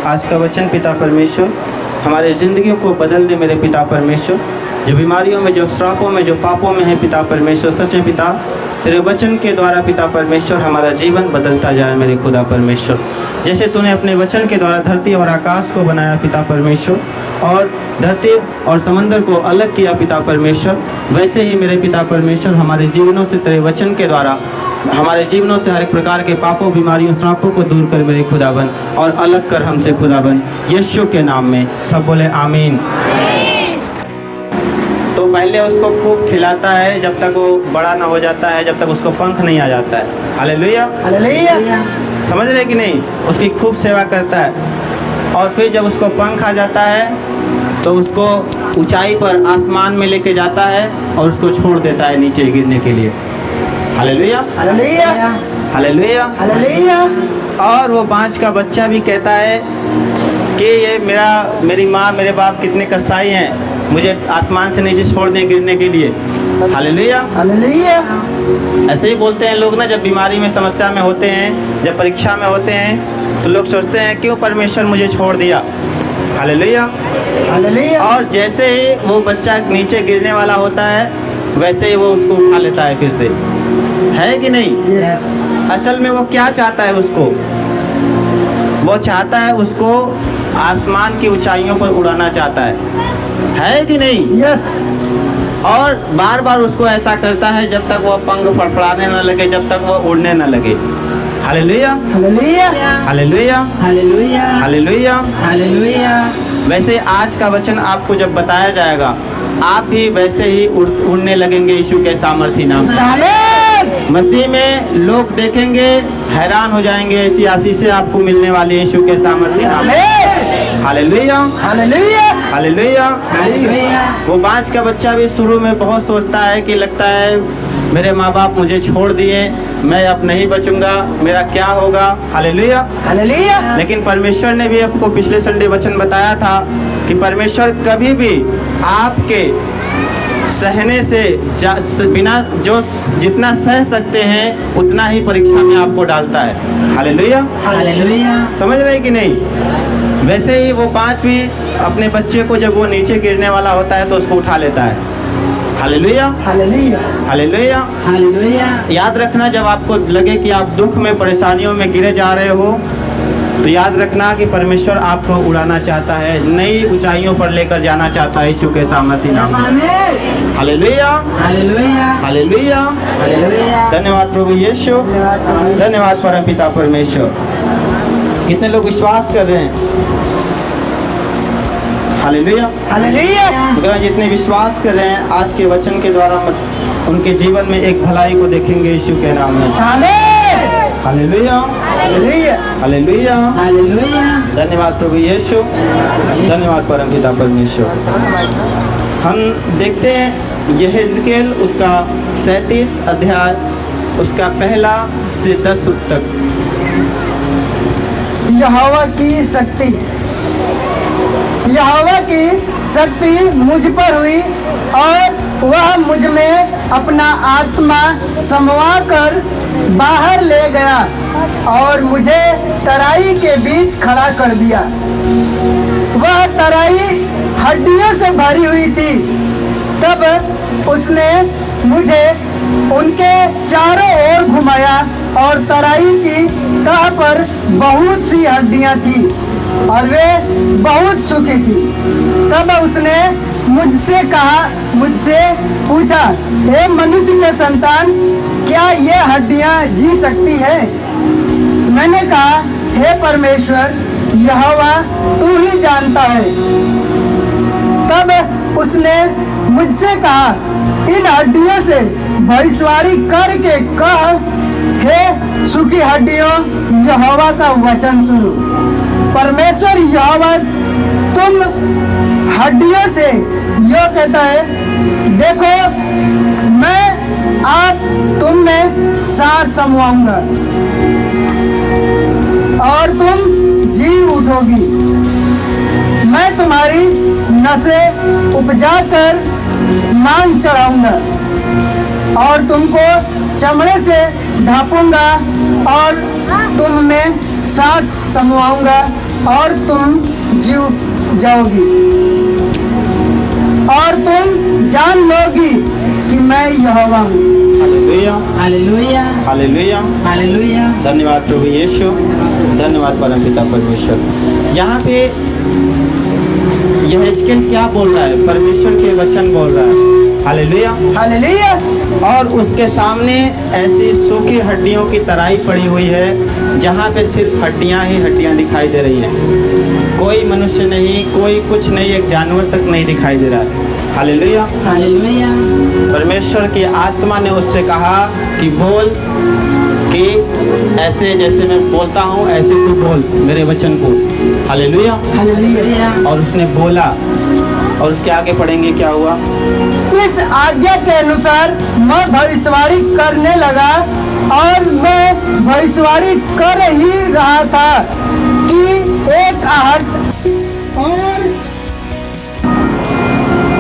आज का वचन पिता परमेश्वर हमारे ज़िंदगियों को बदल दे मेरे पिता परमेश्वर। जो बीमारियों में, जो श्रापों में, जो पापों में है पिता परमेश्वर, सच में पिता तेरे वचन के द्वारा पिता परमेश्वर हमारा जीवन बदलता जाए मेरे खुदा परमेश्वर। जैसे तूने अपने वचन के द्वारा धरती और आकाश को बनाया पिता परमेश्वर, और धरती और समंदर को अलग किया पिता परमेश्वर, वैसे ही मेरे पिता परमेश्वर हमारे जीवनों से तेरे वचन के द्वारा हमारे जीवनों से हर एक प्रकार के पापों, बीमारियों, श्रापों को दूर कर मेरे खुदाबन, और अलग कर हमसे खुदाबन, यीशु के नाम में। सब बोले आमीन। तो पहले उसको खूब खिलाता है जब तक वो बड़ा ना हो जाता है, जब तक उसको पंख नहीं आ जाता है। Hallelujah, hallelujah. समझ रहे कि नहीं? उसकी खूब सेवा करता है, और फिर जब उसको पंख आ जाता है तो उसको ऊंचाई पर आसमान में लेके जाता है और उसको छोड़ देता है नीचे गिरने के लिए। Hallelujah, hallelujah, hallelujah, hallelujah. और वो बाँझ का बच्चा भी कहता है कि ये मेरी माँ, मेरे बाप कितने कसाई हैं, मुझे आसमान से नीचे छोड़ दें गिरने के लिए। Hallelujah, hallelujah. ऐसे ही बोलते हैं लोग ना, जब बीमारी में, समस्या में होते हैं, जब परीक्षा में होते हैं, तो लोग सोचते हैं क्यों परमेश्वर मुझे छोड़ दिया। Hallelujah, hallelujah. और जैसे ही वो बच्चा नीचे गिरने वाला होता है, वैसे ही वो उसको उठा लेता है फिर से, है कि नहीं? यस। असल में वो क्या चाहता है? वो चाहता है उसको आसमान की ऊंचाइयों पर उड़ाना चाहता है कि नहीं? यस। और बार बार उसको ऐसा करता है जब तक वो पंख फड़फड़ाने न लगे, जब तक वो उड़ने न लगे। Hallelujah, hallelujah, hallelujah, hallelujah, hallelujah, hallelujah. वैसे आज का वचन आपको जब बताया जाएगा, आप भी वैसे ही उड़ने लगेंगे यीशु के सामर्थी नाम से। आमीन। मसीह में लोग देखेंगे, हैरान हो जाएंगे, ऐसी आशीषें आपको मिलने वाली यीशु के सामर्थी नाम से। Hallelujah, hallelujah, hallelujah. हालेलुया। वो बाँझ का बच्चा भी शुरू में बहुत सोचता है कि लगता है मेरे माँ बाप मुझे छोड़ दिए, मैं अब नहीं बचूंगा, मेरा क्या होगा। Hallelujah, hallelujah. लेकिन परमेश्वर ने भी आपको पिछले संडे वचन बताया था कि परमेश्वर कभी भी आपके सहने से बिना, जो जितना सह सकते हैं उतना ही परीक्षा में आपको डालता है। Hallelujah, hallelujah. समझ रहे कि नहीं? वैसे ही वो बाँझ भी अपने बच्चे को जब वो नीचे गिरने वाला होता है तो उसको उठा लेता है। Hallelujah, hallelujah, hallelujah. हालेलुया। याद रखना, जब आपको लगे कि आप दुख में, परेशानियों में गिरे जा रहे हो, तो याद रखना कि परमेश्वर आपको उड़ाना चाहता है, नई ऊंचाइयों पर लेकर जाना चाहता है यीशु के सामर्थी नाम में। Hallelujah, hallelujah, hallelujah, hallelujah. धन्यवाद प्रभु यीशु, धन्यवाद परमपिता परमेश्वर। कितने लोग विश्वास कर रहे हैं? Hallelujah, hallelujah. अगर जितने विश्वास कर रहे हैं आज के वचन के द्वारा उनके जीवन में एक भलाई को देखेंगे यीशु के नाम में। आमीन। Hallelujah, hallelujah, hallelujah, hallelujah. धन्यवाद प्रभु यीशु, धन्यवाद परमपिता परमेश्वर। हम देखते हैं यहेजकेल उसका 37 अध्याय, उसका 1 से 10 तक। यहोवा की शक्ति, यहोवा की शक्ति मुझ पर हुई, और वह मुझ में अपना आत्मा समवा कर बाहर ले गया और मुझे तराई के बीच खड़ा कर दिया। वह तराई हड्डियों से भरी हुई थी। तब उसने मुझे उनके चारों ओर घुमाया, और तराई की तह पर बहुत सी हड्डियां थी और वे बहुत सूखी थी। तब उसने मुझसे पूछा, हे मनुष्य के संतान, क्या ये हड्डियां जी सकती है? मैंने कहा, हे परमेश्वर यहोवा, तू ही जानता है। तब उसने मुझसे कहा, इन हड्डियों से भविष्यवाणी करके कह, हे सूखी हड्डियों, यहोवा का वचन सुनो। परमेश्वर यहोवा तुम हड्डियों से यो कहता है, देखो मैं आप तुम में सांस समवाऊंगा और तुम जी उठोगी। मैं तुम्हारी नसें उपजा कर मांस चढ़ाऊंगा और तुमको चमड़े से ढांपूंगा और तुम में सांस समवाऊंगा और तुम जीव जाओगी और तुम जान लोगी कि मैं यहोवा हूँ। Hallelujah, hallelujah, hallelujah, hallelujah. धन्यवाद प्रभु यीशु, धन्यवाद परमपिता परमेश्वर। यहाँ पे यहेजकेल क्या बोल रहा है? परमेश्वर के वचन बोल रहा है। Hallelujah, hallelujah. और उसके सामने ऐसी सूखी हड्डियों की तराई पड़ी हुई है जहाँ पे सिर्फ हड्डियाँ ही हड्डियाँ दिखाई दे रही हैं। कोई मनुष्य नहीं, कोई कुछ नहीं, एक जानवर तक नहीं दिखाई दे रहा है। Hallelujah, hallelujah. परमेश्वर की आत्मा ने उससे कहा कि बोल, कि ऐसे जैसे मैं बोलता हूँ ऐसे तू बोल मेरे वचन को। Hallelujah, hallelujah. और उसने बोला, और उसके आगे पढ़ेंगे क्या हुआ। इस आज्ञा के अनुसार मैं भविष्यवाणी करने लगा और मैं भविष्यवाणी कर ही रहा था कि एक आहट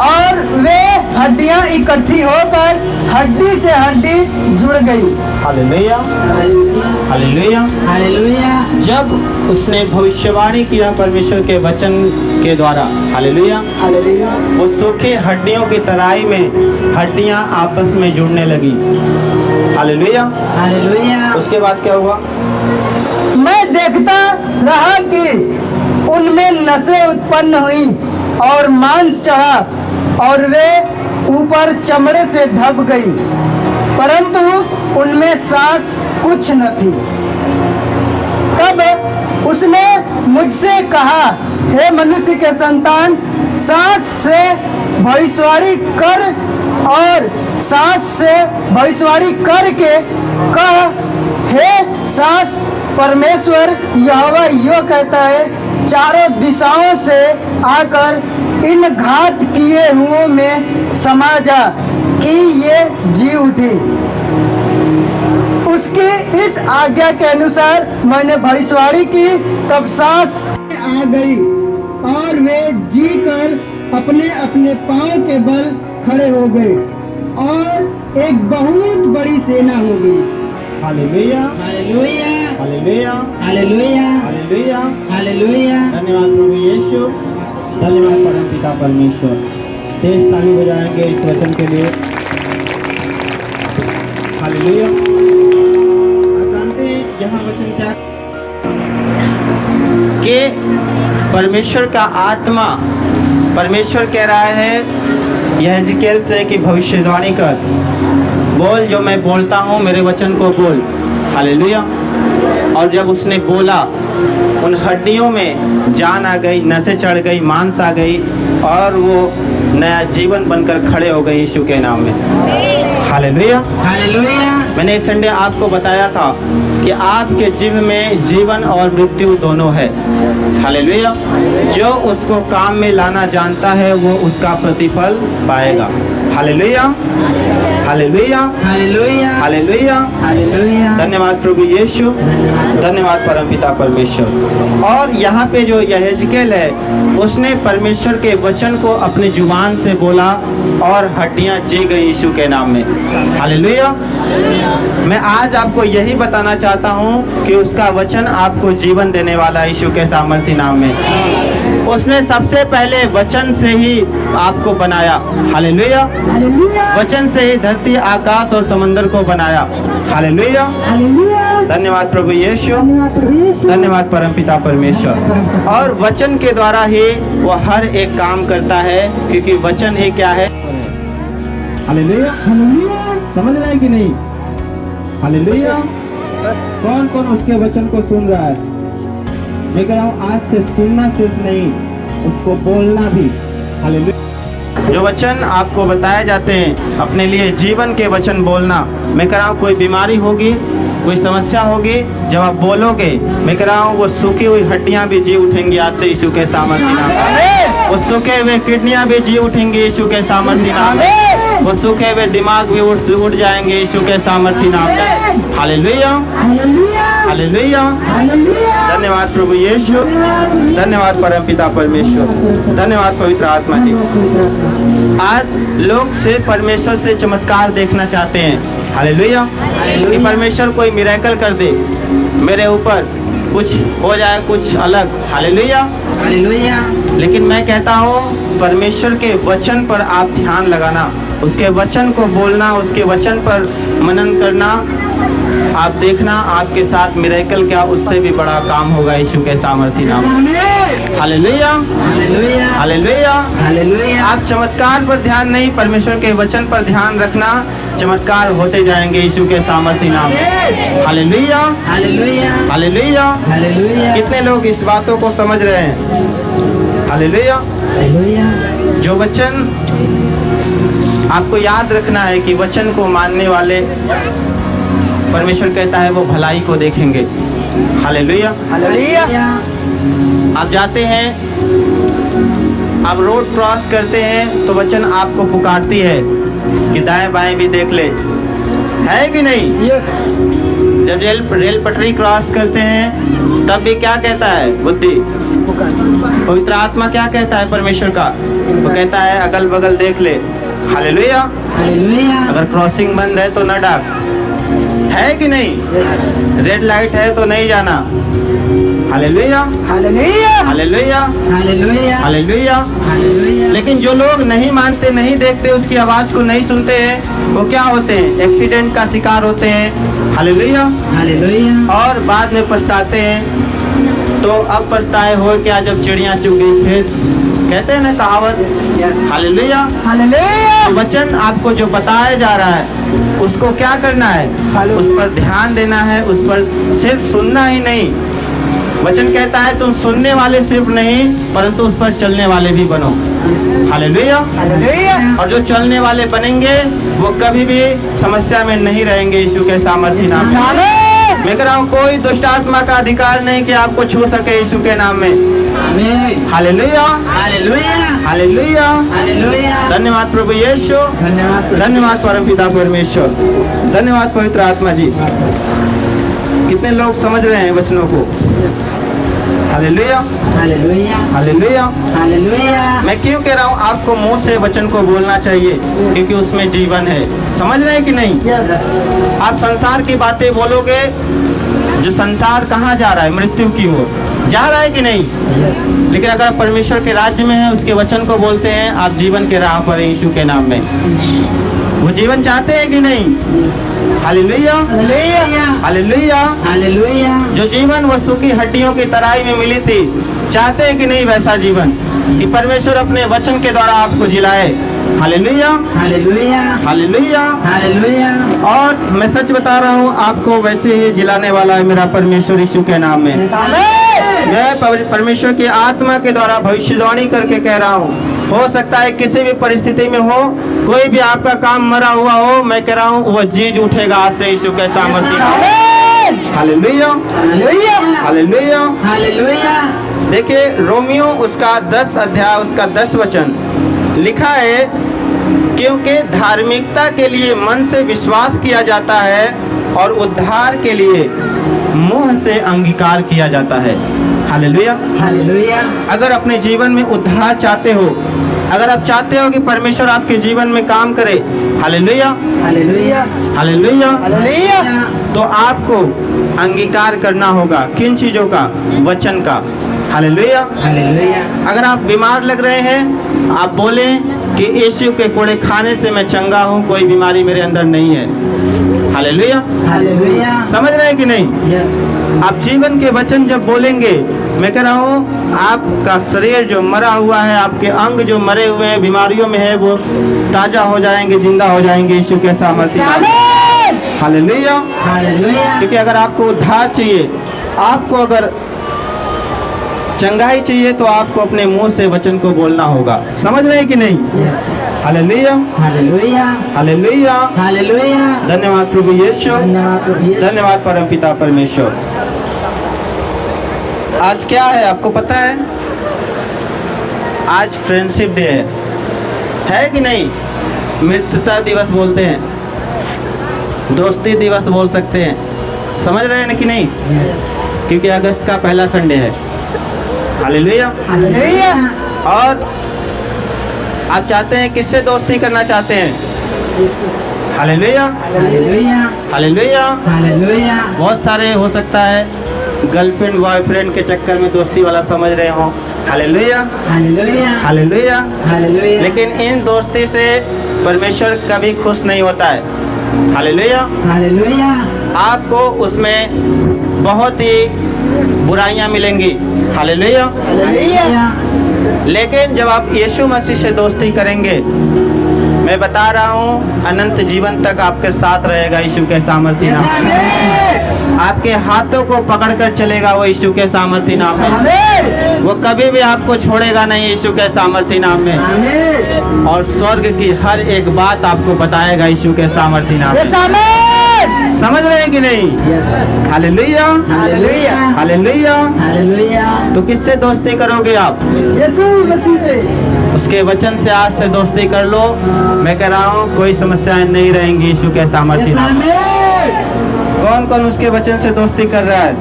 और वे हड्डियां इकट्ठी होकर हड्डी से हड्डी जुड़ गई। Hallelujah, hallelujah, hallelujah. जब उसने भविष्यवाणी किया परमेश्वर के वचन के द्वारा, हालेलुया, हालेलुया। वो सूखी हड्डियों की तराई में हड्डियां आपस में जुड़ने लगी। Hallelujah, hallelujah. उसके बाद क्या हुआ? मैं देखता रहा कि उनमें नसें उत्पन्न हुई और मांस चढ़ा और वे ऊपर चमड़े से ढप गई, परंतु उनमें सांस कुछ न थी। तब उसने मुझसे कहा, हे मनुष्य के संतान, सांस से भविष्यवाणी कर और सांस से भविष्यवाणी करके कह, हे सांस, परमेश्वर यहोवा यो कहता है, चारों दिशाओं से आकर इन घात किए हुओं में समा जा कि ये जी उठी। उसकी इस आज्ञा के अनुसार मैंने भविष्यवाणी की, तब सांस आ गई और वे जी कर अपने अपने पांव के बल खड़े हो गए और एक बहुत बड़ी सेना हो गई। Hallelujah, hallelujah. Hallelujah, hallelujah. Hallelujah, hallelujah. धन्यवाद प्रभु यीशु, धन्यवाद परमपिता परमेश्वर। तेज ताली बजाएंगे इस वचन के लिए। हालेलुया। आप जानते हैं यहाँ वचन क्या कि परमेश्वर का आत्मा, परमेश्वर कह रहा है यहेजकेल से कि भविष्यवाणी कर, बोल जो मैं बोलता हूँ, मेरे वचन को बोल। हालेलुया। और जब उसने बोला, उन हड्डियों में जान आ गई, नसें चढ़ गई, मांस आ गई और वो नया जीवन बनकर खड़े हो गए यीशु के नाम में। हालेलुया। हालेलुया। मैंने एक संडे आपको बताया था कि आपके जीव में जीवन और मृत्यु दोनों है। हालेलुया। जो उसको काम में लाना जानता है वो उसका प्रतिफल पाएगा। Hallelujah, hallelujah, hallelujah. Hallelujah, hallelujah. धन्यवाद प्रभु यीशु, धन्यवाद परमपिता परमेश्वर। और यहाँ पे जो यहेजकेल है, उसने परमेश्वर के वचन को अपनी जुबान से बोला और हड्डियाँ जी गई यीशु के नाम में। हालेलुया। मैं आज आपको यही बताना चाहता हूँ कि उसका वचन आपको जीवन देने वाला यीशु के सामर्थ्य नाम में। उसने सबसे पहले वचन से ही आपको बनाया। हालेलुया। वचन से ही धरती, आकाश और समंदर को बनाया। हालेलुया। धन्यवाद प्रभु यीशु, धन्यवाद परमपिता परमेश्वर। और वचन के द्वारा ही वो हर एक काम करता है, क्योंकि वचन ही क्या है? हालेलुया। समझ रहे हैं कि नहीं? हालेलुया। कौन कौन उसके वचन को सुन रहा है? मैं कह रहा हूँ आज से सुनना सिर्फ नहीं, उसको बोलना भी। हालेलुया। जो वचन आपको बताए जाते हैं, अपने लिए जीवन के वचन बोलना। मैं कह रहा हूँ कोई बीमारी होगी, कोई समस्या होगी, जब आप बोलोगे, मैं कह रहा हूँ वो सूखी हुई हड्डियाँ भी जी उठेंगी आज से यीशु के सामर्थ्य नाम में। वो सूखे हुए किडनियाँ भी जी उठेंगी यीशु के सामर्थ्य नाम में। वो सूखे हुए दिमाग भी उठ जाएंगे यीशु के सामर्थ्य नाम में। Hallelujah, hallelujah. धन्यवाद प्रभु यीशु, धन्यवाद परमपिता परमेश्वर, धन्यवाद पवित्र आत्मा जी। आज लोग से परमेश्वर से चमत्कार देखना चाहते हैं। हालेलुया। कि परमेश्वर कोई मिरेकल कर दे मेरे ऊपर, कुछ हो जाए कुछ अलग, हालेलुया। हालेलुया। लेकिन मैं कहता हूँ परमेश्वर के वचन पर आप ध्यान लगाना, उसके वचन को बोलना, उसके वचन पर मनन करना, आप देखना आपके साथ मिरेकल क्या उससे भी बड़ा काम होगा यीशु के सामर्थी नाम में। Hallelujah, hallelujah. हालेलुया। हालेलुया। आप चमत्कार पर ध्यान नहीं, परमेश्वर के वचन पर ध्यान रखना, चमत्कार होते जाएंगे यीशु के सामर्थी नाम में। Hallelujah, hallelujah. हालेलुया। हालेलुया। कितने लोग इस बातों को समझ रहे हैं? हालेलुया। हालेलुया। जो वचन आपको याद रखना है कि वचन को मानने वाले परमेश्वर कहता है वो भलाई को देखेंगे। हालेलुया। हालेलुया। आप जाते हैं, आप रोड क्रॉस करते हैं तो वचन आपको पुकारती है कि दाएं बाएं भी देख ले, है कि नहीं? यस। जब रेल पटरी क्रॉस करते हैं तब भी क्या कहता है बुद्धि? पवित्र आत्मा क्या कहता है परमेश्वर का? वो कहता है अगल बगल देख ले। हालेलुया। हालेलुया। अगर क्रॉसिंग बंद है तो न डाक, है कि नहीं? रेड लाइट है तो नहीं जाना। Hallelujah, hallelujah. Hallelujah, hallelujah. Hallelujah. Hallelujah. लेकिन जो लोग नहीं मानते, नहीं देखते, उसकी आवाज को नहीं सुनते हैं, वो क्या होते हैं? एक्सीडेंट का शिकार होते हैं। हालेलुया। हालेलुया। और बाद में पछताते हैं। तो अब पछताए हो क्या जब चिड़ियां चुग गई खेत, कहते हैं ना कहावत। हालेलुया। हालेलुया। तो वचन आपको जो बताया जा रहा है उसको क्या करना है? उस पर ध्यान देना है, उस पर सिर्फ सुनना ही नहीं। वचन कहता है तुम सुनने वाले सिर्फ नहीं परंतु उस पर चलने वाले भी बनो। हालेलुया। हालेलुया। और जो चलने वाले बनेंगे वो कभी भी समस्या में नहीं रहेंगे यीशु के सामर्थी नाम में। आमीन। मैं कह रहा हूँ कोई दुष्ट आत्मा का अधिकार नहीं कि आपको छू सके यीशु के नाम में। आमीन। Hallelujah, hallelujah. हालेलुया। हालेलुया। धन्यवाद प्रभु यीशु, धन्यवाद। धन्यवाद परमपिता परमेश्वर, धन्यवाद पवित्र आत्मा जी। कितने लोग समझ रहे हैं वचनों को? यस। हालेलुया। Hallelujah, hallelujah. मैं क्यों कह रहा हूँ आपको मुंह से वचन को बोलना चाहिए? क्योंकि उसमें जीवन है। समझ रहे हैं कि नहीं? यस। आप संसार की बातें बोलोगे, जो संसार कहाँ जा रहा है? मृत्यु की ओर जा रहा है कि नहीं? लेकिन अगर आप परमेश्वर के राज्य में हैं, उसके वचन को बोलते हैं, आप जीवन के राह पर हैं यीशु के नाम में। वो जीवन चाहते हैं कि नहीं? Hallelujah, hallelujah. हालेलुया। हालेलुया। जो जीवन वसु की हड्डियों की तराई में मिली थी, चाहते हैं कि नहीं वैसा जीवन कि परमेश्वर अपने वचन के द्वारा आपको जिलाए? Hallelujah, hallelujah. हालेलुया। हालेलुया। और मैं सच बता रहा हूँ आपको वैसे ही जिलाने वाला है मेरा परमेश्वर यीशु के नाम में। आमीन। मैं परमेश्वर की आत्मा के द्वारा भविष्यवाणी करके कह रहा हूँ, हो सकता है किसी भी परिस्थिति में हो, कोई भी आपका काम मरा हुआ हो, मैं कह रहा हूँ वो जीज उठेगा आज से यीशु के सामर्थ्य। आमीन। Hallelujah, hallelujah. हालेलुया। हालेलुया। देखिए रोमियो उसका 10 अध्याय उसका 10 वचन लिखा है, क्योंकि धार्मिकता के लिए मन से विश्वास किया जाता है और उद्धार के लिए मुंह से अंगीकार किया जाता है। हालेलुया। हालेलुया। अगर अपने जीवन में उद्धार चाहते हो, अगर आप चाहते हो कि परमेश्वर आपके जीवन में काम करे, हालेलुया, हालेलुया। Hallelujah, hallelujah. तो आपको अंगीकार करना होगा किन चीजों का? वचन का। हालेलुया। हालेलुया। अगर आप बीमार लग रहे हैं, आप बोलें कि यीशु के कोड़े खाने से मैं चंगा हूँ, कोई बीमारी मेरे अंदर नहीं है। हालेलुया। हालेलुया। समझ रहे हैं कि नहीं? यस। आप जीवन के वचन जब बोलेंगे, मैं कह रहा हूँ आपका शरीर जो मरा हुआ है, आपके अंग जो मरे हुए हैं, बीमारियों में है, वो ताजा हो जाएंगे, जिंदा हो जाएंगे यीशु के सामर्थ्य। आमीन। हालेलुया। हालेलुया। क्योंकि अगर आपको उद्धार चाहिए, आपको अगर चंगाई चाहिए, तो आपको अपने मुंह से वचन को बोलना होगा। समझ रहे हैं कि नहीं? Yes. Hallelujah, hallelujah. Hallelujah. Hallelujah. धन्यवाद प्रभु यीशु, धन्यवाद प्रभु यीशु। धन्यवाद परमपिता परमेश्वर। आज क्या है आपको पता है? आज फ्रेंडशिप डे है कि नहीं? मित्रता दिवस बोलते हैं, दोस्ती दिवस बोल सकते हैं। समझ रहे हैं ना कि नहीं? क्योंकि अगस्त का पहला संडे है। हालेलुया। हालेलुया। और आप चाहते हैं, किससे दोस्ती करना चाहते हैं? Hallelujah, hallelujah. हालेलुया। हालेलुया। बहुत सारे हो सकता है गर्लफ्रेंड बॉयफ्रेंड के चक्कर में दोस्ती वाला समझ रहे हो। Hallelujah, hallelujah, hallelujah. हालेलुया, लेकिन इन दोस्ती से परमेश्वर कभी खुश नहीं होता है। हालेलुया। हालेलुया, आपको उसमें बहुत ही बुराइयां मिलेंगी। हालेलुया। हालेलुया, लेकिन जब आप यीशु मसीह से दोस्ती करेंगे, मैं बता रहा हूँ अनंत जीवन तक आपके साथ रहेगा यीशु के सामर्थ्य नाम में। आपके हाथों को पकड़कर चलेगा वो यीशु के सामर्थ्य नाम में। वो कभी भी आपको छोड़ेगा नहीं यीशु के सामर्थ्य नाम में। आमीन, और स्वर्ग की हर एक बात आपको बताएगा यीशु के सामर्थ्य नाम यस में। आमीन, समझ रहे हैं कि नहीं? Hallelujah, hallelujah, hallelujah. हालेलुया, तो किससे दोस्ती करोगे आप? यीशु मसीह से। उसके वचन से आज से दोस्ती कर लो। मैं कह रहा हूँ कोई समस्याएं नहीं रहेंगी यीशु के सामर्थ्य नाम में। आमीन, कौन कौन उसके वचन से दोस्ती कर रहा है?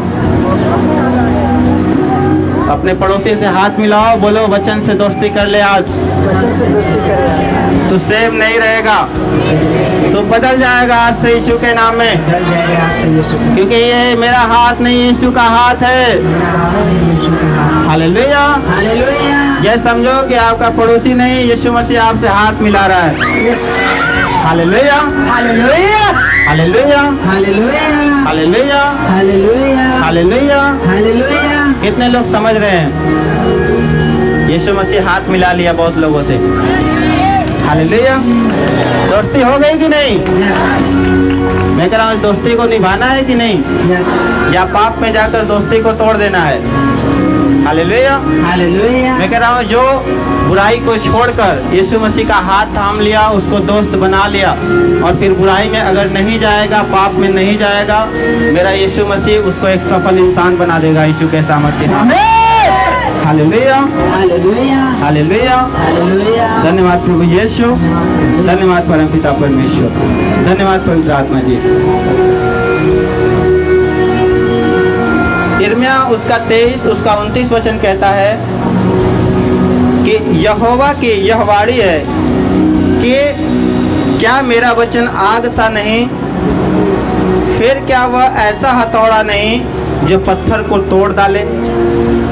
अपने पड़ोसी से हाथ मिलाओ, बोलो वचन से दोस्ती कर ले आज। वचन से दोस्ती कर रहा है। तो सेम नहीं रहेगा, तो बदल जाएगा आज से यीशु के नाम में। डर जाएगा आपसे यीशु का क्योंकि ये मेरा हाथ नहीं यीशु का हाथ है। यीशु का हाथ। हालेलुया। हालेलुया, ये समझो कि आपका पड़ोसी नहीं, यीशु मसीह आपसे हाथ मिला रहा है। Yes, hallelujah, hallelujah, hallelujah, hallelujah, hallelujah, hallelujah, hallelujah. Hallelujah, कितने लोग समझ रहे हैं? यीशु मसीह हाथ मिला लिया बहुत लोगों से। हालेलुया। दोस्ती हो गई कि नहीं? मैं कह रहा हूँ दोस्ती को निभाना है कि नहीं, या पाप में जाकर दोस्ती को तोड़ देना है? हालेलुया। हालेलुया, मैं कह रहा हूँ जो बुराई को छोड़कर यीशु मसीह का हाथ थाम लिया, उसको दोस्त बना लिया, और फिर बुराई में अगर नहीं जाएगा, पाप में नहीं जाएगा, मेरा यीशु मसीह उसको एक सफल इंसान बना देगा यीशु के सामर्थ्य नाम में। Hallelujah, hallelujah, hallelujah. हालेलुया, धन्यवाद प्रभु यीशु, धन्यवाद परमपिता परमेश्वर, धन्यवाद पवित्र आत्मा जी। यिर्मयाह उसका 23 उसका 29 वचन कहता है कि यहोवा की यह वाणी है कि क्या मेरा वचन आग सा नहीं, फिर क्या वह ऐसा हथौड़ा नहीं जो पत्थर को तोड़ डाले।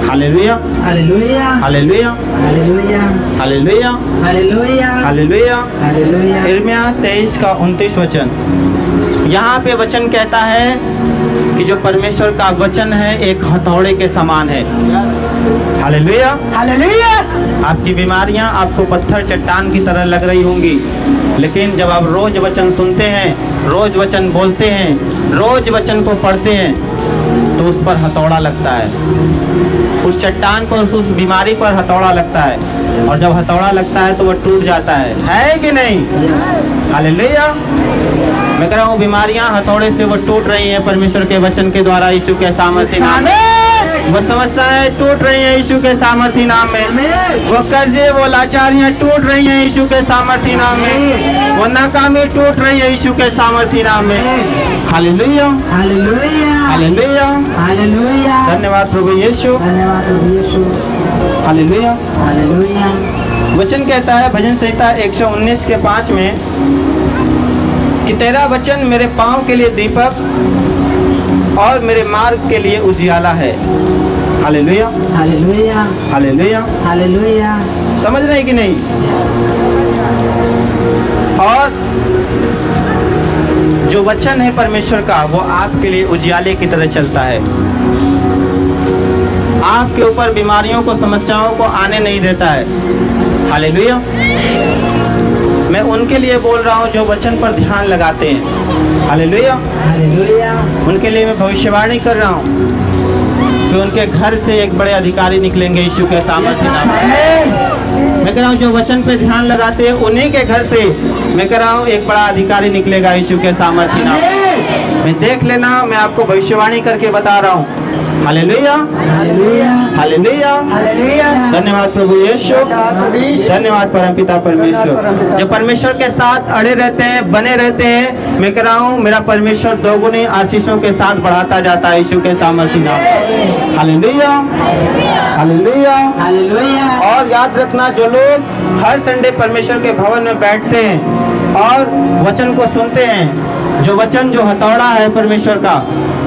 Hallelujah, hallelujah, hallelujah, hallelujah, hallelujah, hallelujah, hallelujah. Hallelujah, यिर्मयाह 23 का 29 वचन, यहाँ पे वचन कहता है कि जो परमेश्वर का वचन है एक हथौड़े के समान है। हालेलुया। हालेलुया, आपकी बीमारियां आपको पत्थर चट्टान की तरह लग रही होंगी, लेकिन जब आप रोज वचन सुनते हैं, रोज वचन बोलते हैं, रोज वचन को पढ़ते हैं, तो उस पर हथौड़ा लगता है। उस चट्टान पर, उस बीमारी पर हथौड़ा लगता है, और जब हथौड़ा लगता है तो वह टूट जाता है कि नहीं? हालेलुया। मैं कह रहा हूँ बीमारियां हथौड़े से वो टूट रही हैं परमेश्वर के वचन के द्वारा यीशु के सामर्थ्य नाम में। वो समस्याएं टूट रही हैं यीशु के सामर्थ्य नाम में। वो कर्जे, वो लाचारियां टूट रही हैं यीशु के सामर्थ्य नाम में। वो नाकामी टूट रही है यीशु के सामर्थ्य नाम में। Hallelujah, hallelujah, hallelujah. हालेलुया, धन्यवाद प्रभु यीशु, धन्यवाद प्रभु यीशु, हालेलुया। हालेलुया, वचन कहता है भजन संहिता 119 के 5 में कि तेरा वचन मेरे पाँव के लिए दीपक और मेरे मार्ग के लिए उजियाला है। Hallelujah, hallelujah, hallelujah. हालेलुया, समझ रहे हैं कि नहीं? और जो वचन है परमेश्वर का वो आपके लिए उजियाले की तरह चलता है। आपके ऊपर बीमारियों को, समस्याओं को आने नहीं देता है। हालेलुया। मैं उनके लिए बोल रहा हूँ जो वचन पर ध्यान लगाते हैं। हालेलुया। हालेलुया, उनके लिए मैं भविष्यवाणी कर रहा हूँ कि उनके घर से एक बड़े अधिकारी निकलेंगे यीशु के सामर्थ्य नाम में। मैं कह रहा हूँ जो वचन पे ध्यान लगाते हैं उन्हीं के घर से, मैं कह रहा हूँ एक बड़ा अधिकारी निकलेगा यीशु के सामर्थ्य नाम में। मैं देख लेना, मैं आपको भविष्यवाणी करके बता रहा हूँ। Hallelujah, hallelujah, hallelujah. हालेलुया, धन्यवाद प्रभु यीशु, धन्यवाद परमपिता परमेश्वर। जो परमेश्वर के साथ अड़े रहते हैं, बने रहते हैं, मैं कह रहा हूँ मेरा परमेश्वर दोगुनी आशीषों के साथ बढ़ाता जाता है यीशु के सामर्थ्य नाम। Hallelujah, hallelujah. हालेलुया, और याद रखना, जो लोग हर संडे परमेश्वर के भवन में बैठते हैं और वचन को सुनते हैं, जो वचन जो हथौड़ा है परमेश्वर का,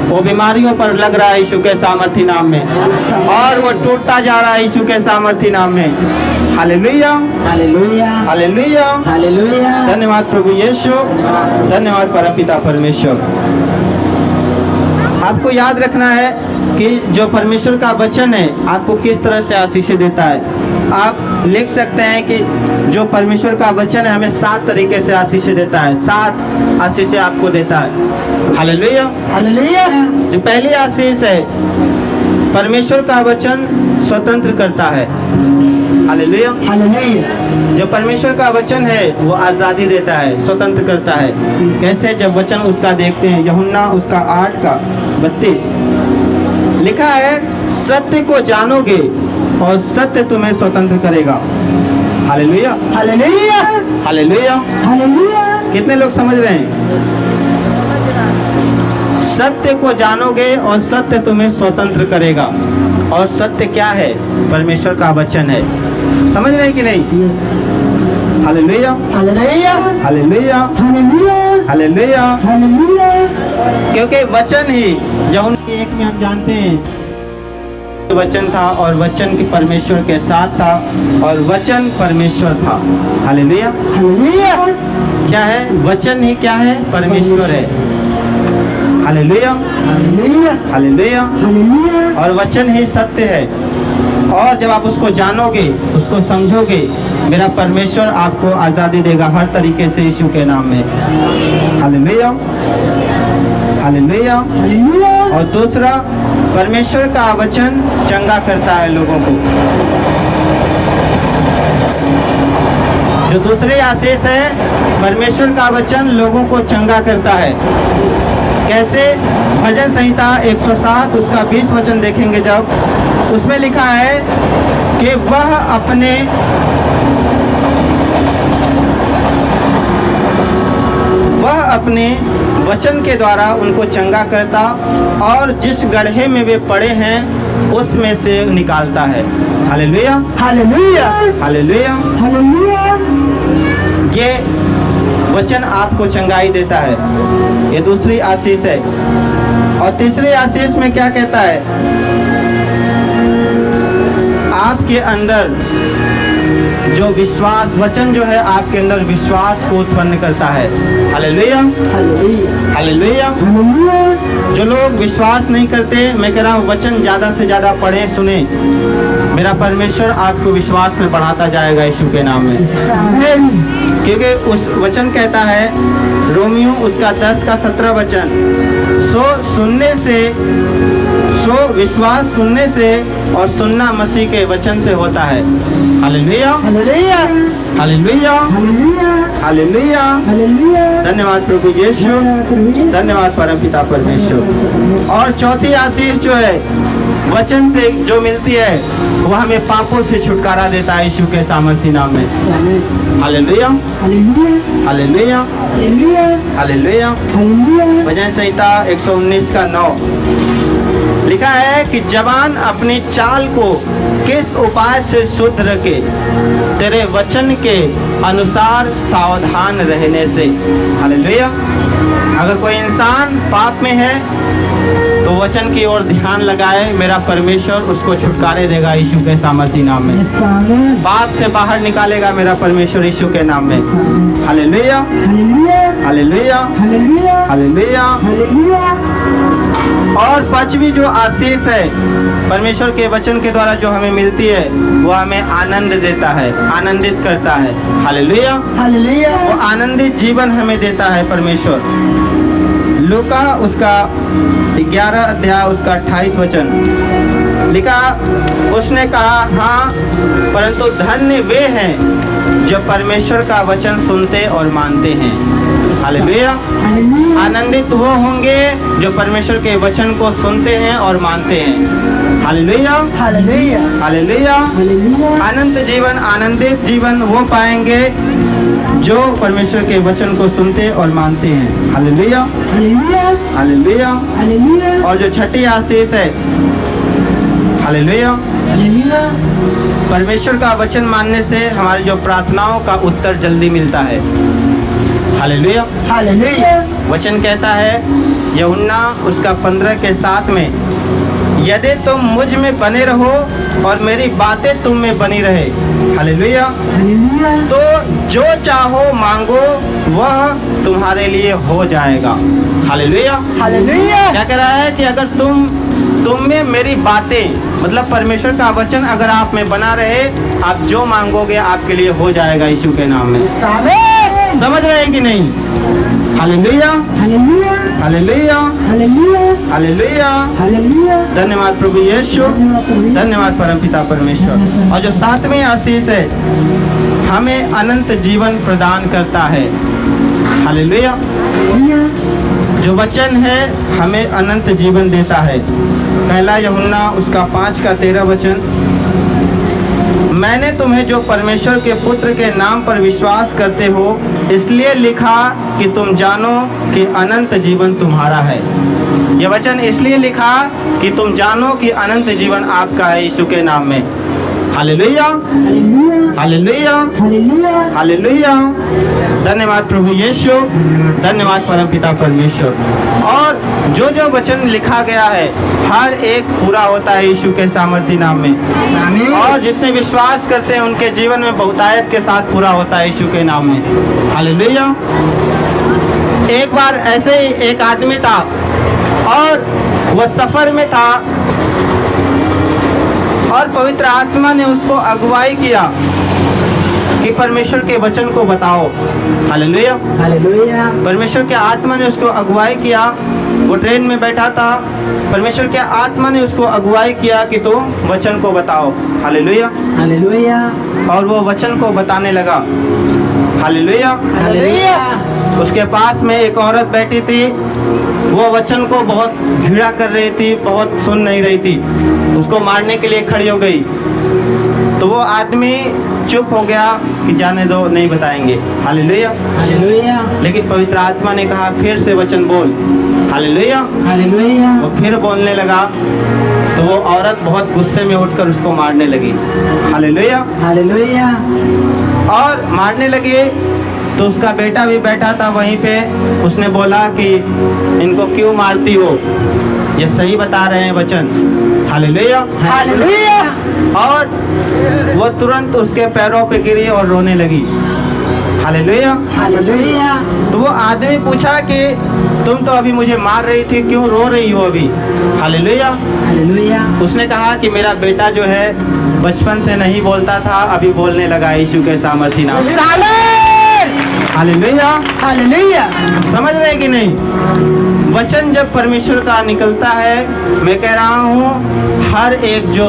वो बीमारियों पर लग रहा है यीशु के सामर्थी नाम में, और वो टूटता जा रहा है यीशु के सामर्थी नाम में। Hallelujah, hallelujah, hallelujah, hallelujah. धन्यवाद प्रभु यीशु, धन्यवाद परमपिता परमेश्वर। आपको याद रखना है कि जो परमेश्वर का वचन है आपको किस तरह से आशीषें देता है। आप लिख सकते हैं कि जो परमेश्वर का वचन है हमें 7 तरीके से आशीषें देता है, 7 आशीषें आपको देता है। Hallelujah, hallelujah. जो पहली आशीष है, परमेश्वर का वचन स्वतंत्र करता है। Hallelujah, hallelujah. जो परमेश्वर का वचन है वो आज़ादी देता है, स्वतंत्र करता है। कैसे? जब वचन उसका देखते हैं। यूहन्ना उसका 8:32 लिखा है, सत्य को जानोगे और सत्य तुम्हें स्वतंत्र करेगा। Hallelujah, hallelujah. हालेलुया। हालेलुया। कितने लोग समझ रहे हैं? सत्य को जानोगे और सत्य तुम्हें स्वतंत्र करेगा। और सत्य क्या है? परमेश्वर का वचन है। समझ रहे हैं कि नहीं? Yes. Hallelujah, hallelujah. Hallelujah, hallelujah. Hallelujah. Hallelujah. क्योंकि वचन ही, यूहन्ना 1 में हम जानते हैं वचन था और वचन के परमेश्वर के साथ था और वचन परमेश्वर था। हालेलुया। हालेलुया। क्या है? वचन ही क्या है? परमेश्वर है। Hallelujah, hallelujah. हालेलुया। हालेलुया। और वचन ही सत्य है। और जब आप उसको जानोगे, उसको समझोगे, मेरा परमेश्वर आपको आज़ादी देगा हर तरीके से यीशु के नाम में। Hallelujah, hallelujah. हालेलुया। और दूसरा, परमेश्वर का वचन चंगा करता है लोगों को। जो दूसरी आशीष है, परमेश्वर का वचन लोगों को चंगा करता है। कैसे? भजन संहिता 107 उसका 20 वचन देखेंगे जब, उसमें लिखा है कि वह अपने वचन के द्वारा उनको चंगा करता और जिस गड्ढे में वे पड़े हैं उसमें से निकालता है। Hallelujah, hallelujah. हालेलुया। हालेलुया। ये वचन आपको चंगाई देता है। ये दूसरी आशीष है। और तीसरी आशीष में क्या कहता है? आपके अंदर जो विश्वास, वचन जो है आपके अंदर विश्वास को उत्पन्न करता है। Hallelujah, hallelujah. हालेलुया। हालेलुया। जो लोग विश्वास नहीं करते, मैं कह रहा हूँ वचन ज़्यादा से ज़्यादा पढ़ें, सुने। मेरा परमेश्वर आपको विश्वास में बढ़ाता जाएगा यीशु के नाम में। आमीन। क्योंकि उस वचन कहता है, रोमियो उसका 10:17 वचन, सो विश्वास सुनने से और सुनना मसीह के वचन से होता है। Hallelujah, hallelujah. Hallelujah, hallelujah. Hallelujah. Hallelujah. धन्यवाद प्रभु यीशु, धन्यवाद परमपिता परमेश्वर। और चौथी आशीष जो है वचन से जो मिलती है, वह हमें पापों से छुटकारा देता है यीशु के सामर्थी नाम में। Hallelujah, hallelujah. Hallelujah, hallelujah. Hallelujah. Hallelujah. भजन संहिता 119:9 लिखा है कि जवान अपनी चाल को किस उपाय से शुद्ध रखे, तेरे वचन के अनुसार सावधान रहने से। हालेलुया। अगर कोई इंसान पाप में है तो वचन की ओर ध्यान लगाए, मेरा परमेश्वर उसको छुटकारे देगा यीशु के सामर्थी नाम में। आमीन। पाप से बाहर निकालेगा मेरा परमेश्वर यीशु के नाम में। Hallelujah, hallelujah. Hallelujah, hallelujah. Hallelujah. Hallelujah. और पांचवी जो आशीष है परमेश्वर के वचन के द्वारा जो हमें मिलती है, वो हमें आनंद देता है, आनंदित करता है। हालेलुया। हालेलुया। वो आनंदित जीवन हमें देता है परमेश्वर। लूका उसका 11 अध्याय उसका 28 वचन लिखा, उसने कहा, हाँ, परंतु धन्य वे हैं जो परमेश्वर का वचन सुनते और मानते हैं। हालेलुया। हालेलुया। आनंदित वो होंगे जो परमेश्वर के वचन को सुनते हैं और मानते हैं। Hallelujah, hallelujah. हालेलुया। हालेलुया। अनंत जीवन, आनंदित जीवन वो पाएंगे जो परमेश्वर के वचन को सुनते और मानते हैं। Hallelujah, hallelujah. हालेलुया। हालेलुया। और जो छठी आशीष है, हालेलुया, हालेलुया। परमेश्वर का वचन मानने से हमारी जो प्रार्थनाओं का उत्तर जल्दी मिलता है। हालेलुया। हालेलुया। वचन कहता है यूहन्ना उसका 15:7 में, यदि तुम मुझ में बने रहो और मेरी बातें तुम में बनी रहे, हालेलुया, हालेलुया। तो जो चाहो मांगो वह तुम्हारे लिए हो जाएगा। हालेलुया। हालेलुया। क्या कह रहा है कि अगर तुम में मेरी बातें मतलब परमेश्वर का वचन अगर आप में बना रहे, आप जो मांगोगे आपके लिए हो जाएगा यीशु के नाम में। आमीन। समझ रहे हैं कि नहीं? Hallelujah, hallelujah. Hallelujah, hallelujah. Hallelujah. Hallelujah. धन्यवाद प्रभु यीशु, धन्यवाद परमपिता परमेश्वर। और जो 7वीं आशीष है, हमें अनंत जीवन प्रदान करता है। हालेलुया। हालेलुया। जो वचन है हमें अनंत जीवन देता है। पहला यूहन्ना उसका 5:13 वचन, मैंने तुम्हें जो परमेश्वर के पुत्र के नाम पर विश्वास करते हो इसलिए लिखा कि तुम जानो कि अनंत जीवन तुम्हारा है। यह वचन इसलिए लिखा कि तुम जानो कि अनंत जीवन आपका है यीशु के नाम में। Hallelujah, hallelujah. Hallelujah, hallelujah. Hallelujah. धन्यवाद प्रभु यीशु, धन्यवाद परमपिता परमेश्वर। और जो जो वचन लिखा गया है हर एक पूरा होता है यीशु के सामर्थी नाम में। आमीन। और जितने विश्वास करते हैं उनके जीवन में बहुतायत के साथ पूरा होता है यीशु के नाम में। हालेलुया। एक बार ऐसे ही एक आदमी था और वह सफर में था और पवित्र आत्मा ने उसको अगुवाई किया कि परमेश्वर के वचन को बताओ। हालेलुया। हालेलुया। परमेश्वर के आत्मा ने उसको अगुवाई किया। वो ट्रेन में बैठा था, परमेश्वर के आत्मा ने उसको अगुवाई किया कि तुम वचन को बताओ। हालेलुया। हालेलुया। और वो वचन को बताने लगा। हालेलुया। हालेलुया। उसके पास में एक औरत बैठी थी, वो वचन को बहुत घृणा कर रही थी, बहुत सुन नहीं रही थी, उसको मारने के लिए खड़ी हो गई। तो वो आदमी चुप हो गया कि जाने दो, नहीं बताएंगे। हालेलुया। हालेलुया। लेकिन पवित्र आत्मा ने कहा फिर से वचन बोल। हालेलुया। हालेलुया। वो फिर बोलने लगा तो वो औरत बहुत गुस्से में उठकर उसको मारने लगी। हालेलुया। हालेलुया। और मारने लगी तो उसका बेटा भी बैठा था वहीं पे। उसने बोला कि इनको क्यों मारती हो, ये सही बता रहे हैं वचन। हालेलुया। हालेलुया। और वो तुरंत उसके पैरों पे गिरी और रोने लगी। हालेलुया। हालेलुया। तो वो आदमी पूछा कि तुम तो अभी मुझे मार रही थी, क्यों रो रही हो अभी? हालेलुया। हालेलुया। उसने कहा कि मेरा बेटा जो है बचपन से नहीं बोलता था, अभी बोलने लगा यीशु के सामर्थी नाम में। आमीन। हालेलुया। हालेलुया। समझ रहे कि नहीं? वचन जब परमेश्वर का निकलता है, मैं कह रहा हूँ हर एक जो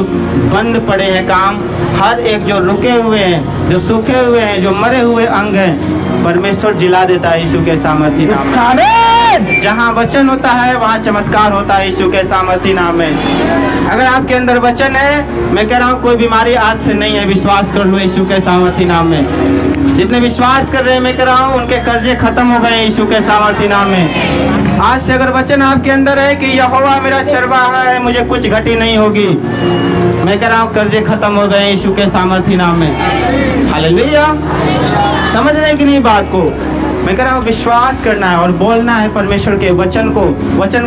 बंद पड़े हैं काम, हर एक जो रुके हुए हैं, जो सूखे हुए हैं, जो मरे हुए अंग हैं, परमेश्वर जिला देता है यीशु के सामर्थी नाम में। आमीन। जहाँ वचन होता है वहाँ चमत्कार होता है यीशु के सामर्थी नाम में। अगर आपके अंदर वचन है, मैं कह रहा हूँ कोई बीमारी आज से नहीं है, विश्वास कर लो यीशु के सामर्थी नाम में। जितने विश्वास कर रहे हैं मैं कह रहा हूँ उनके कर्जे खत्म हो गए यीशु के सामर्थी नाम में। आज से अगर वचन आपके अंदर है कि यहोवा मेरा चरवाहा है, मुझे कुछ घटी नहीं होगी, मैं कह रहा हूँ कर्जे खत्म हो गए यीशु के सामर्थी नाम में। हालेलुया। समझ रहे हैं कि नहीं बात को? मैं कह रहा हूँ विश्वास करना है और बोलना है परमेश्वर के वचन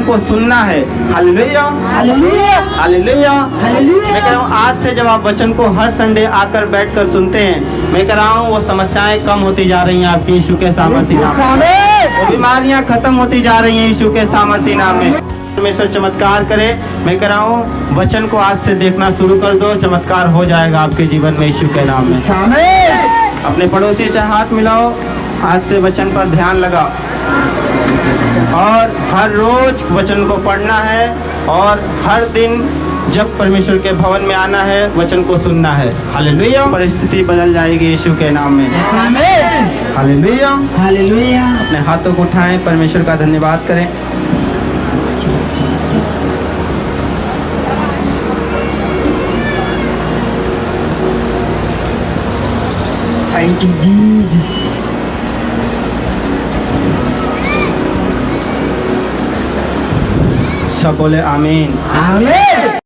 को सुनना है। हालेलुया। हालेलुया। हालेलुया। हालेलुया। मैं कह रहा हूँ आज से जब आप वचन को हर संडे आकर बैठकर सुनते हैं, मैं कह रहा हूँ वो समस्याएं कम होती जा रही हैं आपकी यीशु के सामर्थी नाम में। आमीन। वो बीमारियां खत्म होती जा रही हैं यीशु के सामर्थी नाम में। परमेश्वर चमत्कार करे। मैं कह रहा हूँ वचन को आज से देखना शुरू कर दो, चमत्कार हो जाएगा आपके जीवन में यीशु के नाम में। आमीन। अपने पड़ोसी से हाथ मिलाओ, आज से वचन पर ध्यान लगाओ और हर रोज वचन को पढ़ना है और हर दिन जब परमेश्वर के भवन में आना है वचन को सुनना है। हालेलुया। परिस्थिति बदल जाएगी यीशु के नाम में। आमीन। हालेलुया। हालेलुया। अपने हाथों को उठाएं, परमेश्वर का धन्यवाद करें। Thank you Jesus. सब बोले आमीन। आमीन।